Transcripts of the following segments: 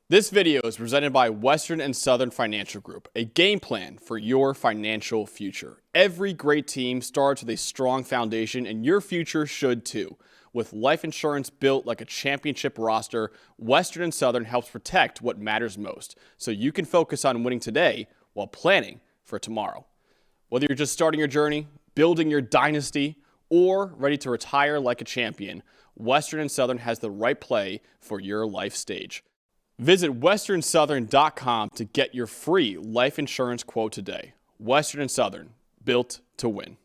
This video is presented by Western and Southern Financial Group, a game plan for your financial future. Every great team starts with a strong foundation, and your future should too. With life insurance built like a championship roster, Western and Southern helps protect what matters most, so you can focus on winning today while planning for tomorrow. Whether you're just starting your journey, building your dynasty, or ready to retire like a champion, Western and Southern has the right play for your life stage. Visit westernsouthern.com to get your free life insurance quote today. Western and Southern, built to win.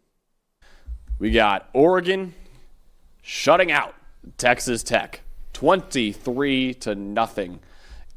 We got Oregon shutting out Texas Tech, 23-0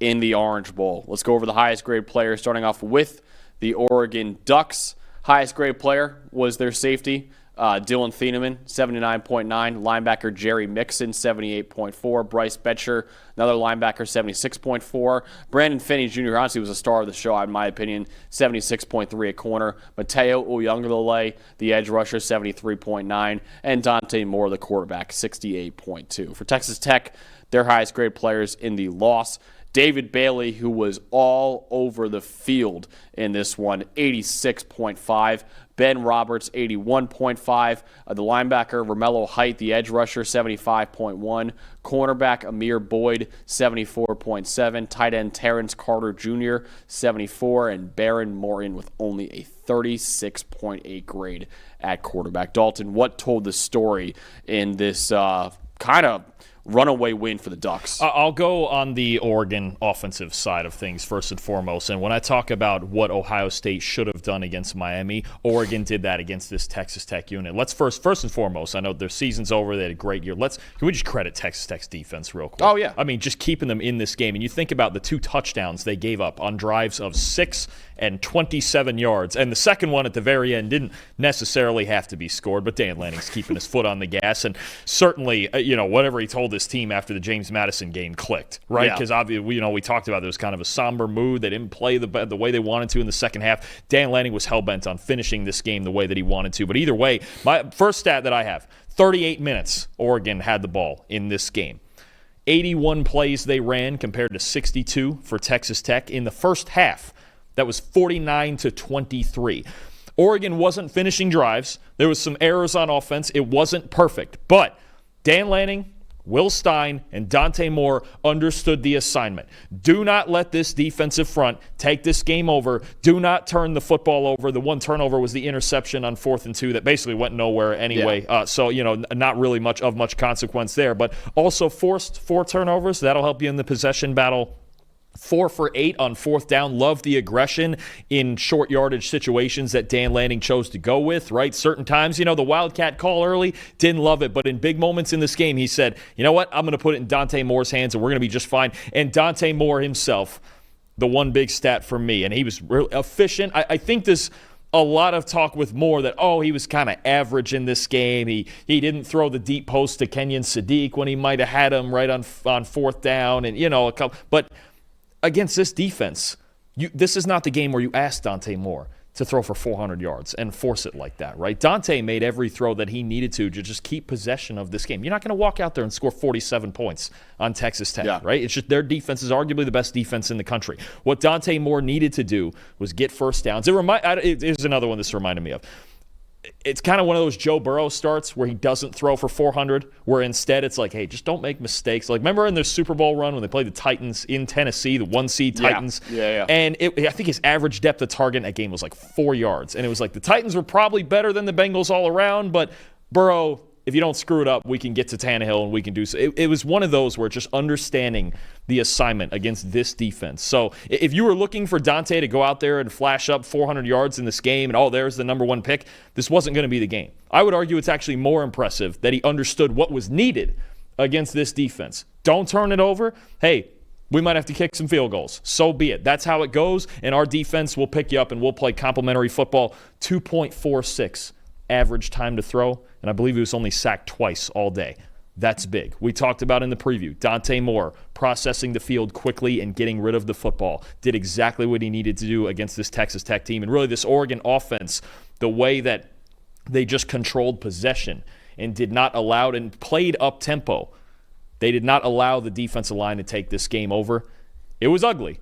in the Orange Bowl. Let's go over the highest grade players, starting off with the Oregon Ducks. Highest grade player was their safety, Dylan Thieneman, 79.9. Linebacker Jerry Mixon, 78.4. Bryce Betcher, another linebacker, 76.4. Brandon Finney Jr., honestly, was a star of the show, in my opinion, 76.3 at corner. Mateo Uyunglele, the edge rusher, 73.9. And Dante Moore, the quarterback, 68.2. For Texas Tech, their highest grade players in the loss, David Bailey, who was all over the field in this one, 86.5. Ben Roberts, 81.5. The linebacker, Romello Height, the edge rusher, 75.1. Cornerback, Amir Boyd, 74.7. Tight end, Terrence Carter Jr., 74. And Baron Morton with only a 36.8 grade at quarterback. Dalton, what told the story in this kind of runaway win for the Ducks? I'll go on the Oregon offensive side of things first and foremost. And when I talk about what Ohio State should have done against Miami, Oregon did that against this Texas Tech unit. Let's first and foremost, I know their season's over. They had a great year. Can we just credit Texas Tech's defense real quick? Oh, yeah. I mean, just keeping them in this game. And you think about the 2 touchdowns they gave up on drives of 6 and 27 yards. And the second one at the very end didn't necessarily have to be scored, but Dan Lanning's keeping his foot on the gas. And certainly, whatever he told this team after the James Madison game clicked, right? Because obviously, we talked about there was kind of a somber mood. They didn't play the way they wanted to in the second half. Dan Lanning was hell-bent on finishing this game the way that he wanted to. But either way, my first stat that I have, 38 minutes Oregon had the ball in this game. 81 plays they ran compared to 62 for Texas Tech. In the first half, that was 49-23. Oregon wasn't finishing drives. There was some errors on offense. It wasn't perfect. But Dan Lanning, Will Stein, and Dante Moore understood the assignment. Do not let this defensive front take this game over. Do not turn the football over. The one turnover was the interception on 4th and 2 that basically went nowhere anyway. Yeah. So, not really much consequence there. But also forced 4 turnovers. That'll help you in the possession battle. 4 for 8 on 4th down. Love the aggression in short yardage situations that Dan Lanning chose to go with, right? Certain times, the Wildcat call early, didn't love it. But in big moments in this game, he said, you know what? I'm going to put it in Dante Moore's hands and we're going to be just fine. And Dante Moore himself, the one big stat for me, and he was really efficient. I think this a lot of talk with Moore that, he was kind of average in this game. He didn't throw the deep post to Kenyon Sadiq when he might have had him right on 4th down and, a couple. But against this defense, this is not the game where you ask Dante Moore to throw for 400 yards and force it like that, right? Dante made every throw that he needed to just keep possession of this game. You're not going to walk out there and score 47 points on Texas Tech, right? It's just their defense is arguably the best defense in the country. What Dante Moore needed to do was get first downs. It is another one this reminded me of. It's kind of one of those Joe Burrow starts where he doesn't throw for 400, where instead it's like, hey, just don't make mistakes. Like, remember in their Super Bowl run when they played the Titans in Tennessee, the 1-seed Titans? Yeah. And I think his average depth of target in that game was like 4 yards. And it was like the Titans were probably better than the Bengals all around, but Burrow, if you don't screw it up, we can get to Tannehill and we can do so. It was one of those where just understanding the assignment against this defense. So if you were looking for Dante to go out there and flash up 400 yards in this game and, there's the number 1 pick, this wasn't going to be the game. I would argue it's actually more impressive that he understood what was needed against this defense. Don't turn it over. Hey, we might have to kick some field goals. So be it. That's how it goes, and our defense will pick you up and we'll play complimentary football. 2.46 average time to throw, and I believe he was only sacked twice all day. That's big. We talked about in the preview, Dante Moore processing the field quickly and getting rid of the football. Did exactly what he needed to do against this Texas Tech team. And really this Oregon offense, the way that they just controlled possession and did not allow and played up-tempo. They did not allow the defensive line to take this game over. It was ugly.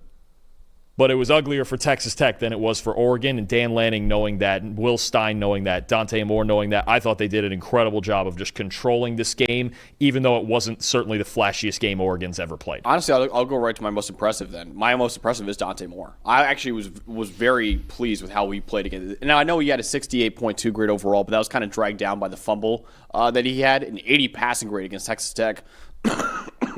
But it was uglier for Texas Tech than it was for Oregon, and Dan Lanning knowing that, and Will Stein knowing that, Dante Moore knowing that. I thought they did an incredible job of just controlling this game, even though it wasn't certainly the flashiest game Oregon's ever played. Honestly, I'll go right to my most impressive then. My most impressive is Dante Moore. I actually was very pleased with how he played against it. Now, I know he had a 68.2 grade overall, but that was kind of dragged down by the fumble that he had, an 80 passing grade against Texas Tech.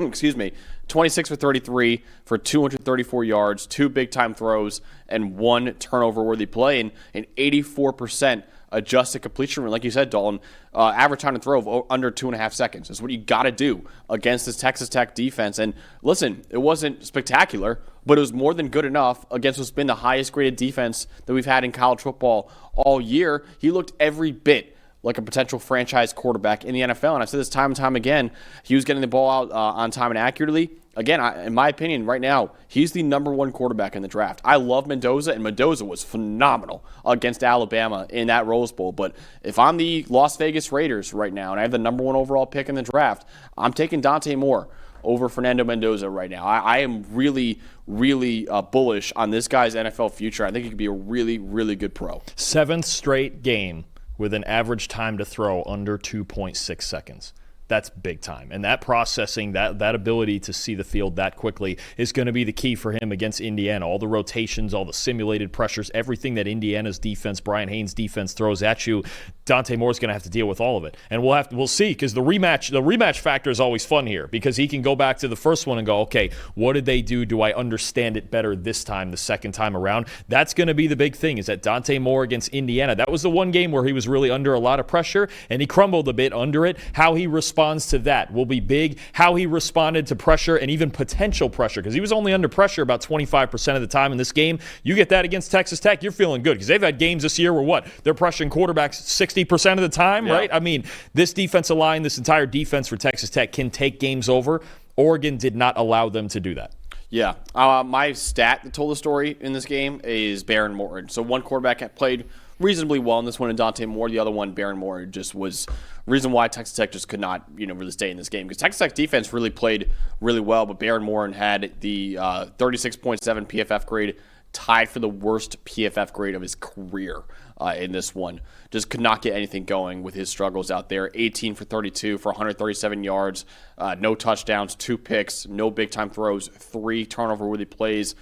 Excuse me. 26 for 33 for 234 yards, 2 big-time throws, and 1 turnover-worthy play, and an 84% adjusted completion rate. Like you said, Dalton, average time to throw of under 2.5 seconds. That's what you got to do against this Texas Tech defense. And listen, it wasn't spectacular, but it was more than good enough against what's been the highest-graded defense that we've had in college football all year. He looked every bit like a potential franchise quarterback in the NFL. And I've said this time and time again, he was getting the ball out on time and accurately. Again, in my opinion, right now, he's the number 1 quarterback in the draft. I love Mendoza, and Mendoza was phenomenal against Alabama in that Rose Bowl. But if I'm the Las Vegas Raiders right now, and I have the number 1 overall pick in the draft, I'm taking Dante Moore over Fernando Mendoza right now. I am really, really bullish on this guy's NFL future. I think he could be a really, really good pro. 7th straight game with an average time to throw under 2.6 seconds. That's big time. And that processing, that ability to see the field that quickly is going to be the key for him against Indiana. All the rotations, all the simulated pressures, everything that Indiana's defense, Brian Haynes' defense throws at you, Dante Moore's going to have to deal with all of it. And we'll see, because the rematch factor is always fun here, because he can go back to the first one and go, okay, what did they do? Do I understand it better this time, the second time around? That's going to be the big thing, is that Dante Moore against Indiana. That was the one game where he was really under a lot of pressure, and he crumbled a bit under it. How he responds to that will be big. How he responded to pressure and even potential pressure, because he was only under pressure about 25% of the time in this game. You get that against Texas Tech, you're feeling good, because they've had games this year where they're pressuring quarterbacks 60% of the time, right? I mean, this defensive line, this entire defense for Texas Tech can take games over. Oregon did not allow them to do that. Yeah. My stat that told the story in this game is Baron Morton. So one quarterback played reasonably well in this one, and Dante Moore. The other one, Baron Moore, just was reason why Texas Tech just could not, really stay in this game, because Texas Tech defense really played really well, but Baron Moore had the 36.7 PFF grade, tied for the worst PFF grade of his career in this one. Just could not get anything going with his struggles out there. 18 for 32 for 137 yards, no touchdowns, 2 picks, no big-time throws, 3 turnover-worthy plays,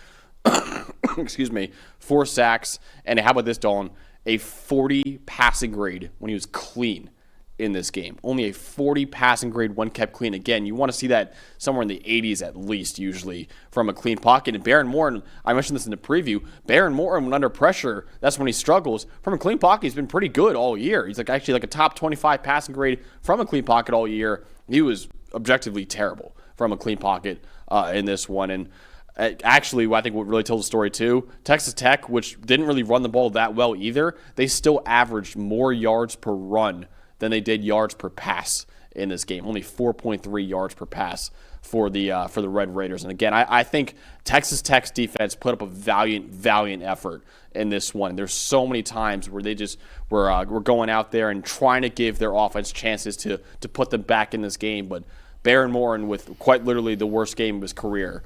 excuse me, 4 sacks, and how about this, Dalton? A 40 passing grade when he was clean in this game. Only a 40 passing grade when kept clean. Again, you want to see that somewhere in the 80s at least, usually, from a clean pocket. And Baron Moore, I mentioned this in the preview, Baron Moore, when under pressure, that's when he struggles. From a clean pocket, he's been pretty good all year. He's actually a top 25 passing grade from a clean pocket all year. He was objectively terrible from a clean pocket in this one. And actually, I think what really tells the story too, Texas Tech, which didn't really run the ball that well either, they still averaged more yards per run than they did yards per pass in this game. Only 4.3 yards per pass for the Red Raiders. And again, I think Texas Tech's defense put up a valiant effort in this one. There's so many times where they just were going out there and trying to give their offense chances to put them back in this game. But Baron Moore, with quite literally the worst game of his career,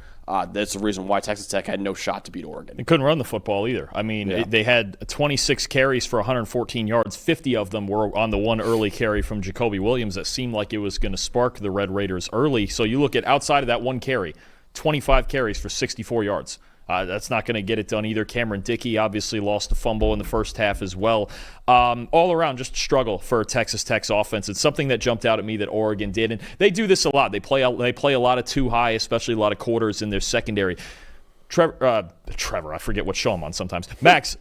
that's the reason why Texas Tech had no shot to beat Oregon. They couldn't run the football either. I mean, they had 26 carries for 114 yards. 50 of them were on the one early carry from Jacoby Williams that seemed like it was going to spark the Red Raiders early. So you look at outside of that one carry, 25 carries for 64 yards. That's not going to get it done either. Cameron Dickey obviously lost a fumble in the first half as well. All around, just struggle for Texas Tech's offense. It's something that jumped out at me that Oregon did, and they do this a lot. They play a lot of too high, especially a lot of quarters in their secondary. Trevor, I forget what show I'm on sometimes. Max,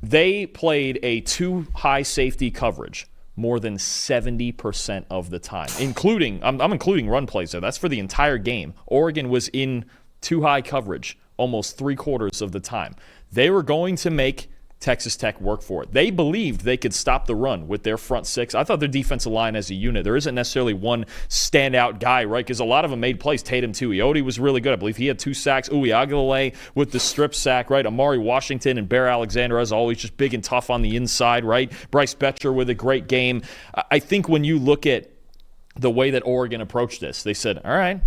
they played a too high safety coverage more than 70% of the time, including I'm including run plays there. That's for the entire game. Oregon was in too high coverage almost 3/4 of the time. They were going to make Texas Tech work for it. They believed they could stop the run with their front six. I thought their defensive line as a unit, there isn't necessarily one standout guy, right? Because a lot of them made plays. Tatum Tuioti was really good. I believe he had 2 sacks. Uiagalelei with the strip sack, right? Amari Washington and Bear Alexander, as always, just big and tough on the inside, right? Bryce Betcher with a great game. I think when you look at the way that Oregon approached this, they said, all right,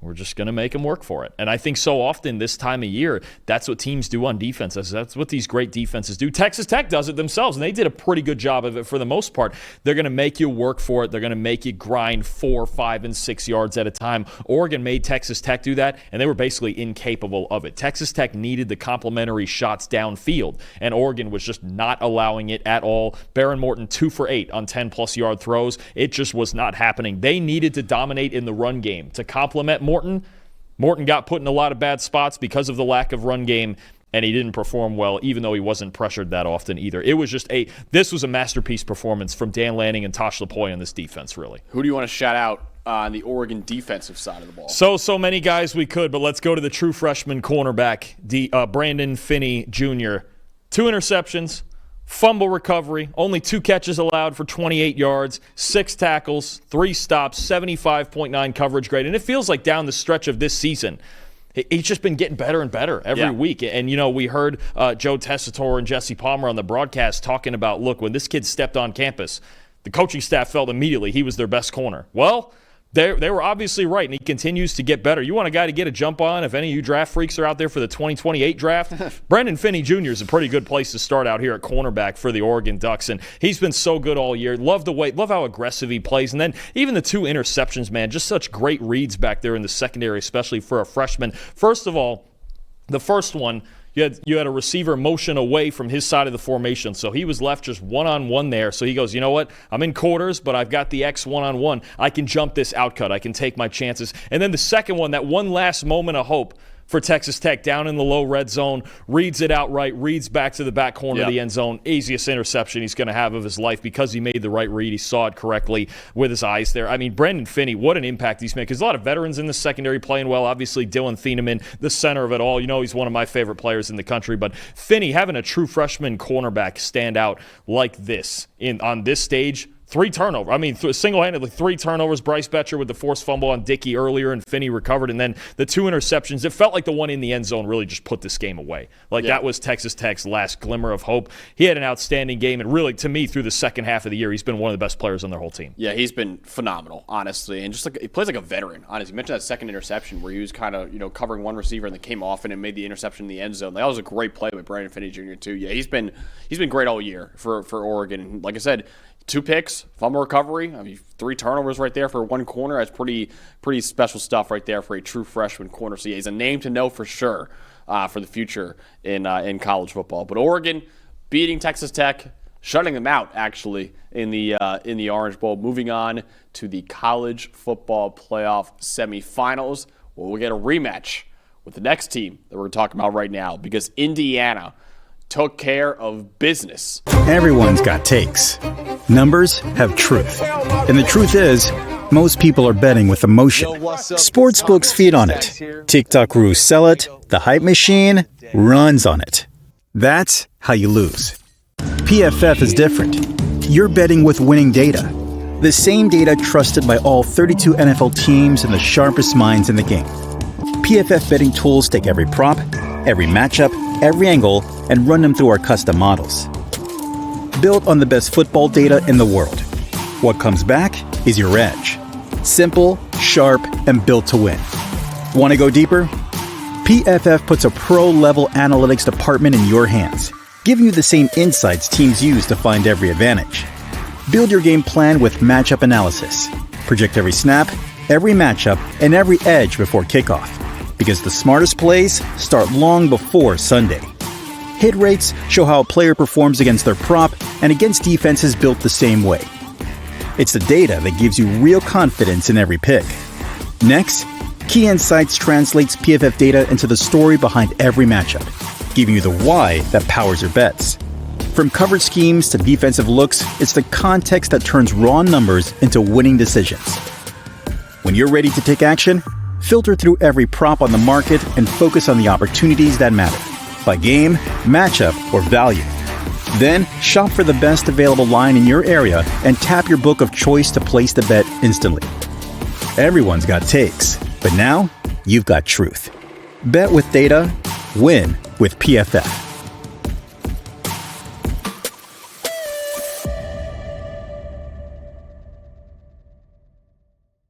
We're just going to make them work for it. And I think so often this time of year, that's what teams do on defense. That's what these great defenses do. Texas Tech does it themselves, and they did a pretty good job of it for the most part. They're going to make you work for it. They're going to make you grind 4, 5, and 6 yards at a time. Oregon made Texas Tech do that, and they were basically incapable of it. Texas Tech needed the complementary shots downfield, and Oregon was just not allowing it at all. Baron Morton 2 for 8 on 10-plus yard throws. It just was not happening. They needed to dominate in the run game to complement Morton. Morton got put in a lot of bad spots because of the lack of run game, and he didn't perform well, even though he wasn't pressured that often either. It was just this was a masterpiece performance from Dan Lanning and Tosh Lupoi on this defense, really. Who do you want to shout out on the Oregon defensive side of the ball? So many guys we could, but let's go to the true freshman cornerback, Brandon Finney Jr. 2 interceptions. Fumble recovery, only 2 catches allowed for 28 yards, 6 tackles, 3 stops, 75.9 coverage grade. And it feels like down the stretch of this season, he's just been getting better and better every week. And, we heard Joe Tessitore and Jesse Palmer on the broadcast talking about, look, when this kid stepped on campus, the coaching staff felt immediately he was their best corner. Well, they were obviously right, and he continues to get better. You want a guy to get a jump on if any of you draft freaks are out there for the 2028 draft? Brandon Finney Jr. is a pretty good place to start out here at cornerback for the Oregon Ducks, and he's been so good all year. Love how aggressive he plays. And then even the 2 interceptions, man, just such great reads back there in the secondary, especially for a freshman. First of all, the first one, you had a receiver motion away from his side of the formation, so he was left just one-on-one there. So he goes, you know what? I'm in quarters, but I've got the X one-on-one. I can jump this outcut. I can take my chances. And then the second one, that one last moment of hope for Texas Tech down in the low red zone, reads it outright, reads back to the back corner of the end zone. Easiest interception he's going to have of his life because he made the right read. He saw it correctly with his eyes there. I mean, Brandon Finney, what an impact he's made, because a lot of veterans in the secondary playing well. Obviously, Dylan Thieneman, the center of it all. He's one of my favorite players in the country. But Finney, having a true freshman cornerback stand out like this on this stage, 3 turnovers. I mean, single-handedly 3 turnovers. Bryce Betcher with the forced fumble on Dickey earlier, and Finney recovered. And then the 2 interceptions. It felt like the one in the end zone really just put this game away. That was Texas Tech's last glimmer of hope. He had an outstanding game, and really, to me, through the second half of the year, he's been one of the best players on their whole team. Yeah, he's been phenomenal, honestly. And just he plays like a veteran, honestly. You mentioned that second interception where he was kind of, covering one receiver and then came off and it made the interception in the end zone. That was a great play by Brandon Finney Jr., too. Yeah, he's been great all year for Oregon. And like I said, 2 picks, fumble recovery. I mean, 3 turnovers right there for one corner. That's pretty special stuff right there for a true freshman corner. So yeah, he's a name to know for sure for the future in college football. But Oregon beating Texas Tech, shutting them out actually in the Orange Bowl. Moving on to the college football playoff semifinals. Well, we'll get a rematch with the next team that we're talking about right now, because Indiana took care of business. Everyone's got takes. Numbers have truth. And the truth is, most people are betting with emotion. Sportsbooks feed on it. TikTok gurus sell it. The hype machine runs on it. That's how you lose. PFF is different. You're betting with winning data. The same data trusted by all 32 NFL teams and the sharpest minds in the game. PFF betting tools take every prop, every matchup, every angle, and run them through our custom models. Built on the best football data in the world. What comes back is your edge. Simple, sharp, and built to win. Want to go deeper? PFF puts a pro-level analytics department in your hands, giving you the same insights teams use to find every advantage. Build your game plan with matchup analysis. Project every snap, every matchup, and every edge before kickoff. Because the smartest plays start long before Sunday. Hit rates show how a player performs against their prop and against defenses built the same way. It's the data that gives you real confidence in every pick. Next, Key Insights translates PFF data into the story behind every matchup, giving you the why that powers your bets. From coverage schemes to defensive looks, it's the context that turns raw numbers into winning decisions. When you're ready to take action, filter through every prop on the market and focus on the opportunities that matter, by game, matchup, or value. Then, shop for the best available line in your area and tap your book of choice to place the bet instantly. Everyone's got takes, but now you've got truth. Bet with data, win with PFF.